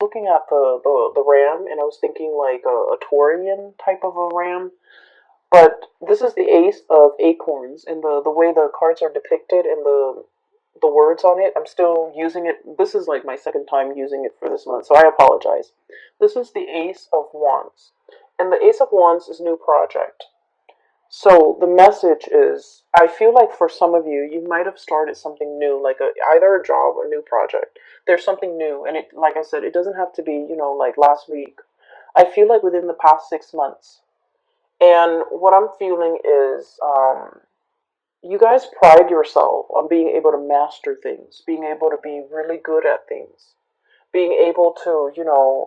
looking at the ram, and I was thinking like a Taurian type of a ram. But this is the Ace of Acorns, and the way the cards are depicted and the words on it, I'm still using it. This is like my second time using it for this month, so I apologize. This is the Ace of Wands, and the Ace of Wands is new project. So the message is, I feel like for some of you, you might have started something new, like either a job or a new project. There's something new, and it, like I said, it doesn't have to be, like last week. I feel like within the past 6 months. And what I'm feeling is, you guys pride yourself on being able to master things, being able to be really good at things, being able to,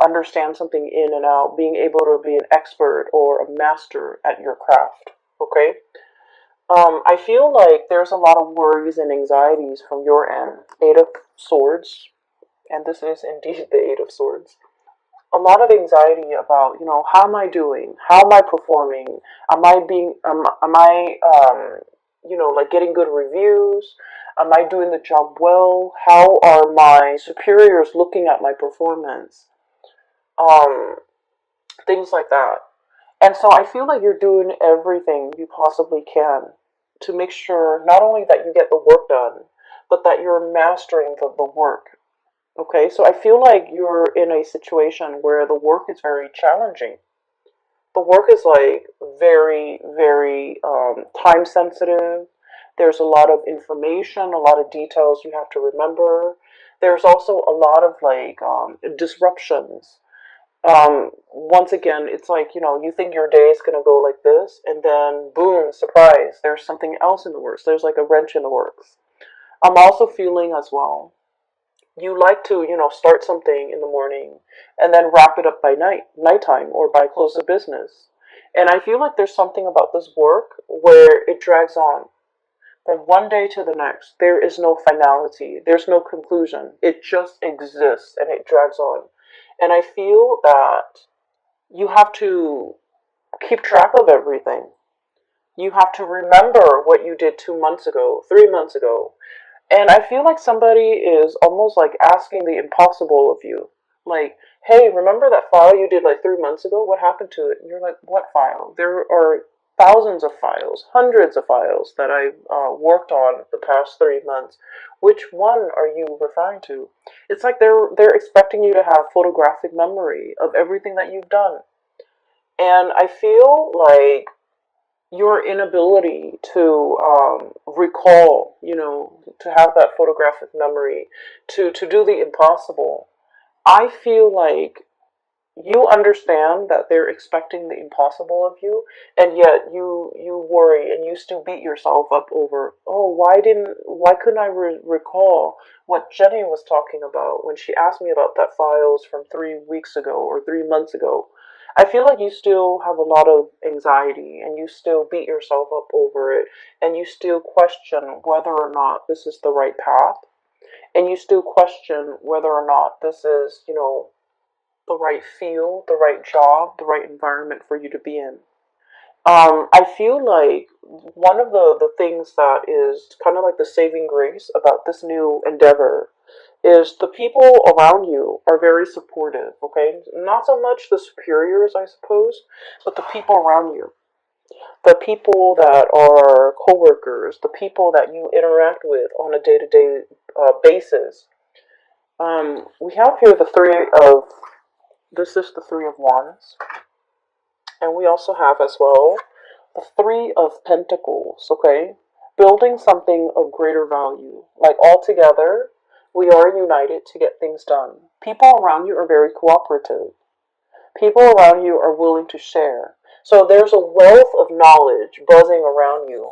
understand something in and out, being able to be an expert or a master at your craft. Okay? I feel like there's a lot of worries and anxieties from your end. Eight of Swords, and this is indeed the Eight of Swords. A lot of anxiety about, how am I doing? How am I performing? Am I like getting good reviews? Am I doing the job well? How are my superiors looking at my performance? Um, Things like that. And so I feel like you're doing everything you possibly can to make sure not only that you get the work done, but that you're mastering the work. Okay, so I feel like you're in a situation where the work is very challenging. The work is like very, very time sensitive. There's a lot of information, a lot of details you have to remember. There's also a lot of like disruptions. Once again, it's like, you think your day is going to go like this, and then boom, surprise, there's something else in the works. There's like a wrench in the works. I'm also feeling as well, you like to, start something in the morning and then wrap it up by nighttime, or by close of business. And I feel like there's something about this work where it drags on from one day to the next. There is no finality, there's no conclusion. It just exists and it drags on. And I feel that you have to keep track of everything. You have to remember what you did 2 months ago, 3 months ago. And I feel like somebody is almost like asking the impossible of you. Like, hey, remember that file you did like 3 months ago? What happened to it? And you're like, what file? There are thousands of files, hundreds of files that I've worked on the past 3 months. Which one are you referring to? It's like they're expecting you to have photographic memory of everything that you've done. And I feel like your inability to recall, to have that photographic memory, to do the impossible. I feel like you understand that they're expecting the impossible of you, and yet you worry and you still beat yourself up over, oh, why couldn't I recall what Jenny was talking about when she asked me about that files from 3 weeks ago or 3 months ago. I feel like you still have a lot of anxiety and you still beat yourself up over it, and you still question whether or not this is the right path, and you still question whether or not this is, the right field, the right job, the right environment for you to be in. I feel like one of the things that is kind of like the saving grace about this new endeavor is the people around you are very supportive, okay? Not so much the superiors, I suppose, but the people around you. The people that are coworkers, the people that you interact with on a day-to-day basis. We have here this is the Three of Wands. And we also have as well the Three of Pentacles, okay? Building something of greater value. Like all together, we are united to get things done. People around you are very cooperative. People around you are willing to share. So there's a wealth of knowledge buzzing around you.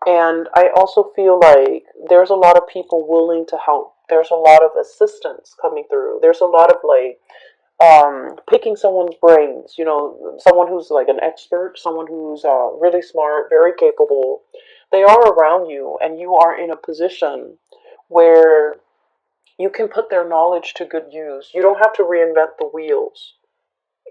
And I also feel like there's a lot of people willing to help. There's a lot of assistance coming through. There's a lot of like picking someone's brains, someone who's like an expert, someone who's really smart, very capable. They are around you, and you are in a position where you can put their knowledge to good use. You don't have to reinvent the wheels.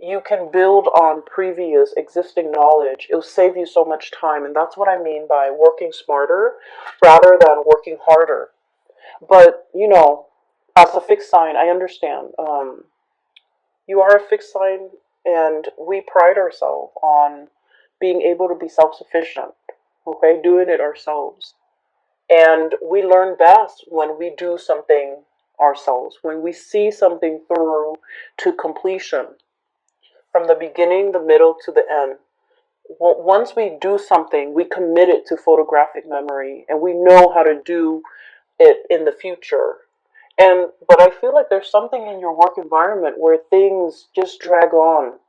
You can build on previous existing knowledge. It'll save you so much time, and that's what I mean by working smarter rather than working harder. But, as a fixed sign, I understand. You are a fixed sign, and we pride ourselves on being able to be self sufficient, okay, doing it ourselves. And we learn best when we do something ourselves, when we see something through to completion, from the beginning, the middle, to the end. Once we do something, we commit it to photographic memory and we know how to do it in the future. And but I feel like there's something in your work environment where things just drag on.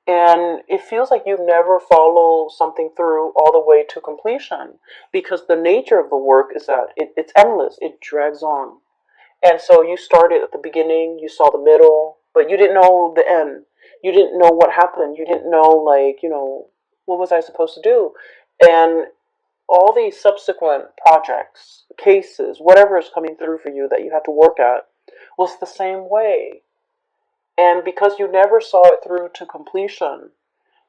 And it feels like you never follow something through all the way to completion because the nature of the work is that it's endless, it drags on. And so you started at the beginning, you saw the middle, but you didn't know the end. You didn't know what happened. You didn't know, like, what was I supposed to do? And all these subsequent projects, cases, whatever is coming through for you that you had to work at was the same way. And because you never saw it through to completion,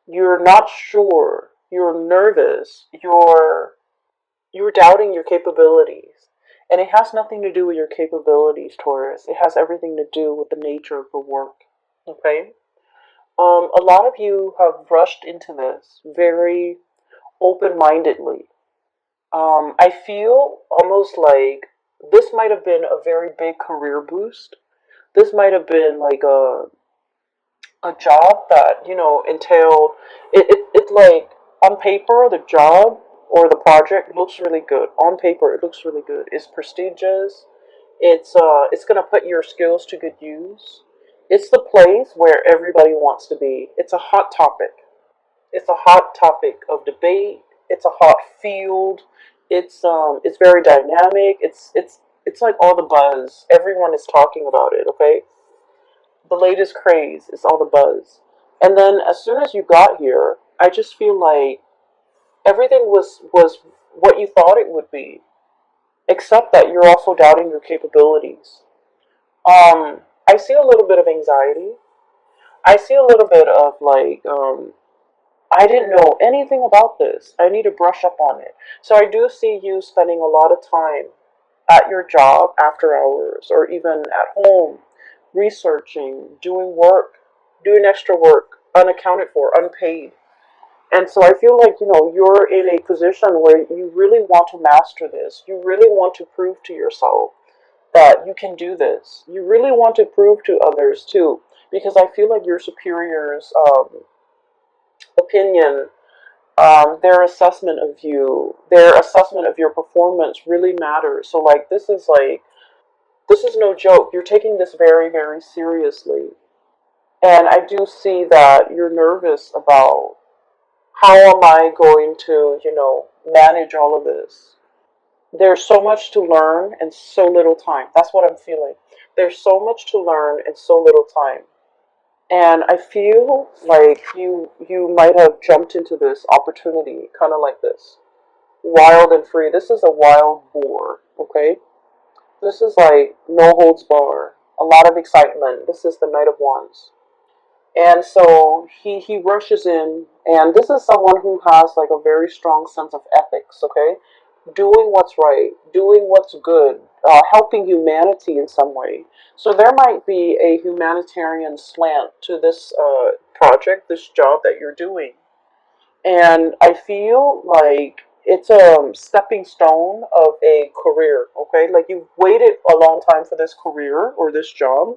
you're not sure, you're nervous, you're doubting your capabilities. And it has nothing to do with your capabilities, Taurus. It has everything to do with the nature of the work. Okay? A lot of you have rushed into this very open mindedly. I feel almost like this might have been a very big career boost. This might have been like a job that, entailed it like on paper the job or the project looks really good. On paper it looks really good. It's prestigious. It's gonna put your skills to good use. It's the place where everybody wants to be. It's a hot topic. It's a hot topic of debate. It's a hot field. It's very dynamic. It's like all the buzz. Everyone is talking about it, okay? The latest craze is all the buzz. And then as soon as you got here, I just feel like everything was what you thought it would be, except that you're also doubting your capabilities. I see a little bit of anxiety. I see a little bit of like, I didn't know anything about this. I need to brush up on it. So I do see you spending a lot of time at your job after hours or even at home researching, doing work, doing extra work, unaccounted for, unpaid. And so I feel like, you're in a position where you really want to master this. You really want to prove to yourself that you can do this. You really want to prove to others too, because I feel like your superiors' opinion, their assessment of you, their assessment of your performance really matters. So like this is no joke. You're taking this very, very seriously. And I do see that you're nervous about how am I going to, manage all of this. There's so much to learn and so little time. That's what I'm feeling. There's so much to learn and so little time. And I feel like you might have jumped into this opportunity kind of like this. Wild and free. This is a wild boar, okay? This is like no holds bar. A lot of excitement. This is the Knight of Wands. And so he rushes in, and this is someone who has like a very strong sense of ethics, okay? Doing what's right, doing what's good, helping humanity in some way. So there might be a humanitarian slant to this project, this job that you're doing. And I feel like it's a stepping stone of a career, okay? Like you've waited a long time for this career or this job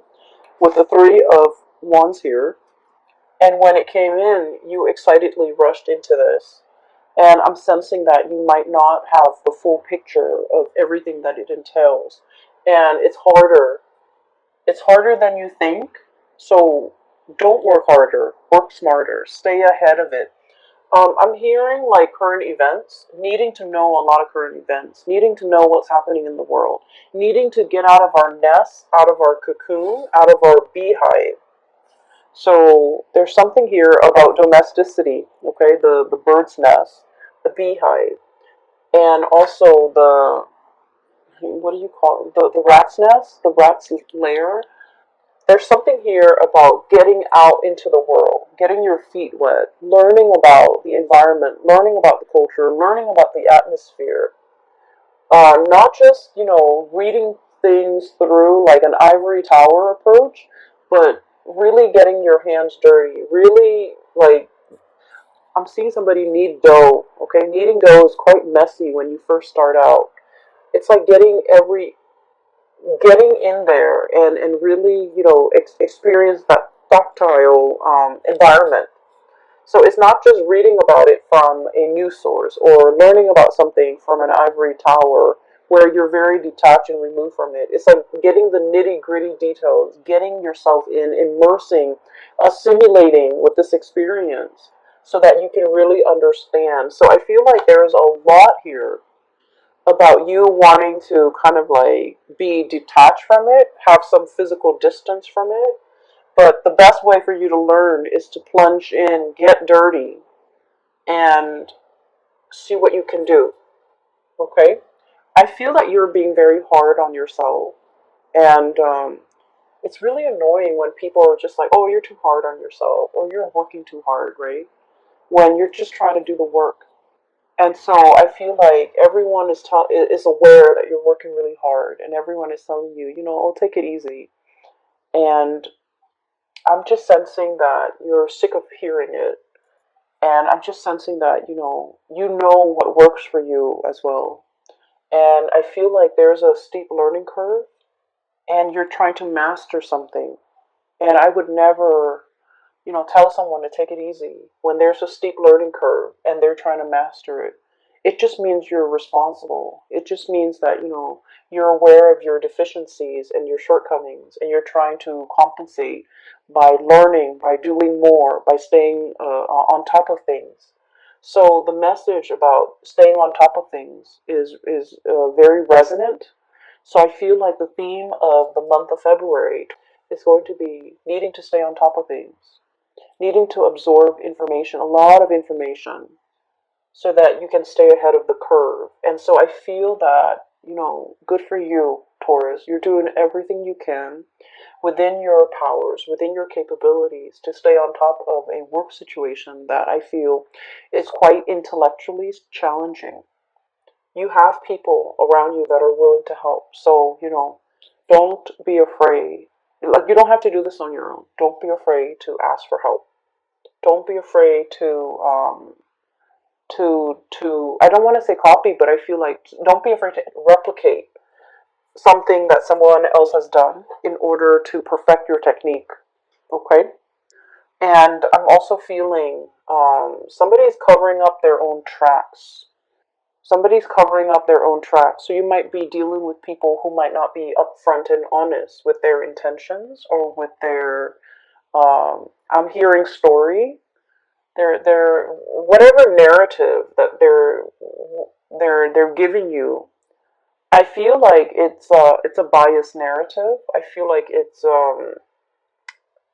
with the Three of Wands here. And when it came in, you excitedly rushed into this. And I'm sensing that you might not have the full picture of everything that it entails. And it's harder. It's harder than you think. So don't work harder, work smarter, stay ahead of it. I'm hearing like current events, needing to know a lot of current events, needing to know what's happening in the world, needing to get out of our nest, out of our cocoon, out of our beehive. So there's something here about domesticity, okay, the bird's nest, the beehive, and also the, what do you call it, the rat's nest, the rat's lair. There's something here about getting out into the world, getting your feet wet, learning about the environment, learning about the culture, learning about the atmosphere. Not just, reading things through like an ivory tower approach, but really getting your hands dirty, really like I'm seeing somebody knead dough. Okay, kneading dough is quite messy when you first start out. It's like getting in there and really experience that tactile environment. So it's not just reading about it from a news source or learning about something from an ivory tower where you're very detached and removed from it. It's like getting the nitty gritty details, getting yourself in, immersing, assimilating with this experience so that you can really understand. So I feel like there's a lot here about you wanting to kind of like be detached from it, have some physical distance from it, but the best way for you to learn is to plunge in, get dirty, and see what you can do. Okay? I feel that you're being very hard on yourself. And it's really annoying when people are just like, oh, you're too hard on yourself, or you're working too hard, right? When you're just trying to do the work. And so I feel like everyone is aware that you're working really hard, and everyone is telling you, oh, take it easy. And I'm just sensing that you're sick of hearing it. And I'm just sensing that, you know what works for you as well. And I feel like there's a steep learning curve and you're trying to master something. And I would never, tell someone to take it easy when there's a steep learning curve and they're trying to master it. It just means you're responsible. It just means that, you're aware of your deficiencies and your shortcomings and you're trying to compensate by learning, by doing more, by staying on top of things. So the message about staying on top of things is very resonant. So I feel like the theme of the month of February is going to be needing to stay on top of things, needing to absorb information, a lot of information, so that you can stay ahead of the curve. And so I feel that, good for you, Taurus. You're doing everything you can within your powers, within your capabilities to stay on top of a work situation that I feel is quite intellectually challenging. You have people around you that are willing to help. So, don't be afraid. Like, you don't have to do this on your own. Don't be afraid to ask for help. Don't be afraid to I don't want to say copy, but I feel like don't be afraid to replicate something that someone else has done in order to perfect your technique. Okay? And I'm also feeling somebody is covering up their own tracks. Somebody's covering up their own tracks. So you might be dealing with people who might not be upfront and honest with their intentions or with their I'm hearing story. They're whatever narrative that they're giving you. I feel like it's a biased narrative. I feel like it's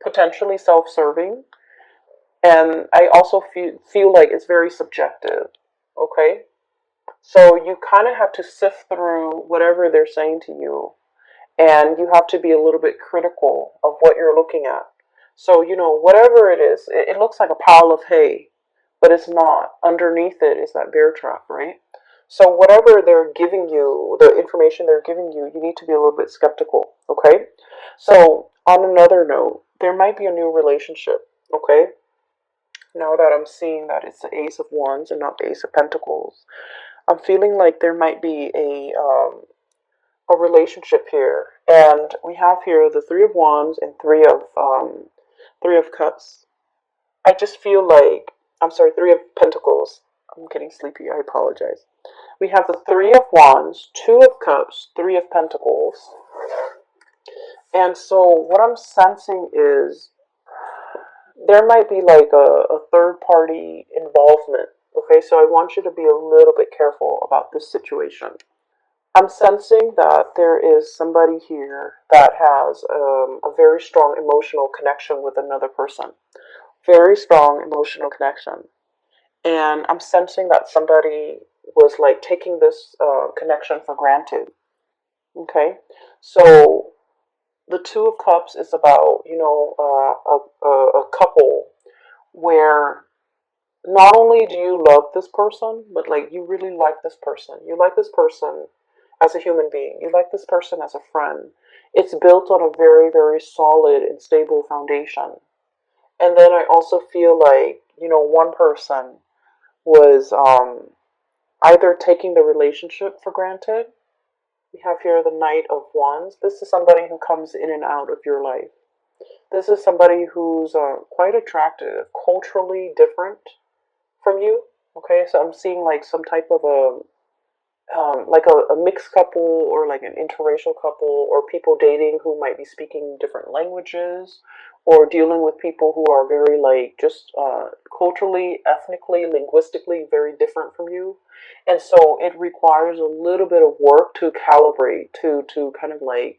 potentially self-serving, and I also feel like it's very subjective. Okay, so you kind of have to sift through whatever they're saying to you, and you have to be a little bit critical of what you're looking at. So, whatever it is, it looks like a pile of hay, but it's not. Underneath it is that bear trap, right? So, whatever they're giving you, the information they're giving you, you need to be a little bit skeptical, okay? So, on another note, there might be a new relationship, okay? Now that I'm seeing that it's the Ace of Wands and not the Ace of Pentacles, I'm feeling like there might be a relationship here, and we have here the Three of Wands and Three of Cups. I just feel like I'm sorry, Three of Pentacles. I'm getting sleepy. I apologize. We have the Three of Wands, Two of Cups, Three of Pentacles, and so what I'm sensing is there might be like a third party involvement. Okay, so I want you to be a little bit careful about this situation. I'm sensing that there is somebody here that has a very strong emotional connection with another person. Very strong emotional connection. And I'm sensing that somebody was like taking this connection for granted. Okay? So the Two of Cups is about, a couple where not only do you love this person, but like you really like this person. You like this person as a human being. You like this person as a friend. It's built on a very, very solid and stable foundation. And then I also feel like, one person was either taking the relationship for granted. We have here the Knight of Wands. This is somebody who comes in and out of your life. This is somebody who's quite attractive, culturally different from you. Okay, so I'm seeing like some type of a mixed couple or like an interracial couple or people dating who might be speaking different languages or dealing with people who are very like just culturally, ethnically, linguistically very different from you. And so it requires a little bit of work to calibrate, to kind of like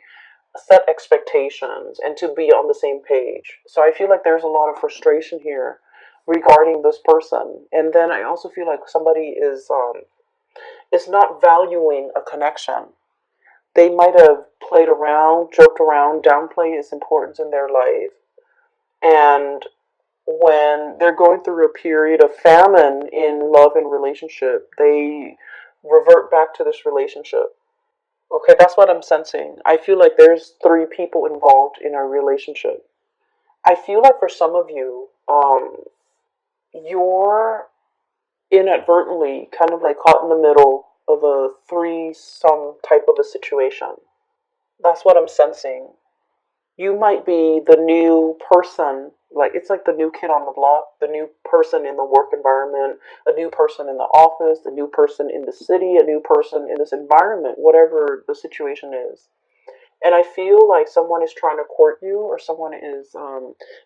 set expectations and to be on the same page. So I feel like there's a lot of frustration here regarding this person. And then I also feel like somebody is not valuing a connection. They might have played around, joked around, downplayed its importance in their life. And when they're going through a period of famine in love and relationship, they revert back to this relationship. Okay, that's what I'm sensing. I feel like there's three people involved in a relationship. I feel like for some of you, you're inadvertently kind of like caught in the middle of a threesome type of a situation. That's what I'm sensing. You might be the new person, like it's like the new kid on the block, the new person in the work environment, a new person in the office, a new person in the city, a new person in this environment, whatever the situation is. And I feel like someone is trying to court you or someone is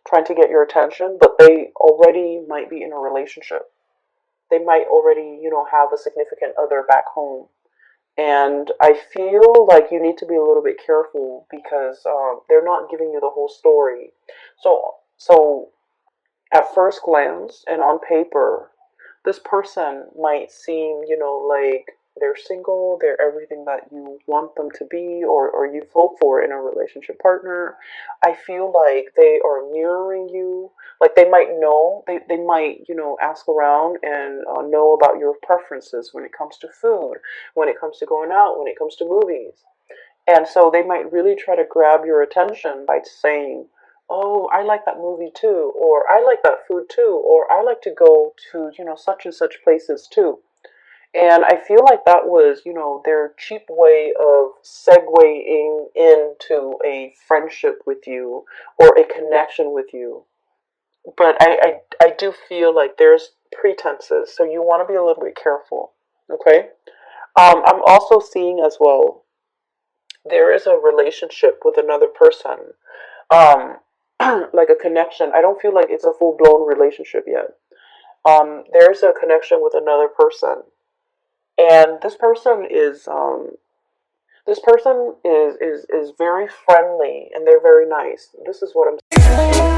trying to get your attention, but they already might be in a relationship. They might already, have a significant other back home. And I feel like you need to be a little bit careful because they're not giving you the whole story. So at first glance and on paper, this person might seem, like they're single, they're everything that you want them to be or you hope for in a relationship partner. I feel like they are mirroring you. Like they might know, they might, ask around and know about your preferences when it comes to food, when it comes to going out, when it comes to movies. And so they might really try to grab your attention by saying, oh, I like that movie too, or I like that food too, or I like to go to, such and such places too. And I feel like that was, their cheap way of segueing into a friendship with you or a connection with you. But I do feel like there's pretenses, so you want to be a little bit careful, okay? I'm also seeing as well, there is a relationship with another person, um, like a connection. I don't feel like it's a full blown relationship yet. There's a connection with another person, and this person is very friendly and they're very nice. This is what I'm saying.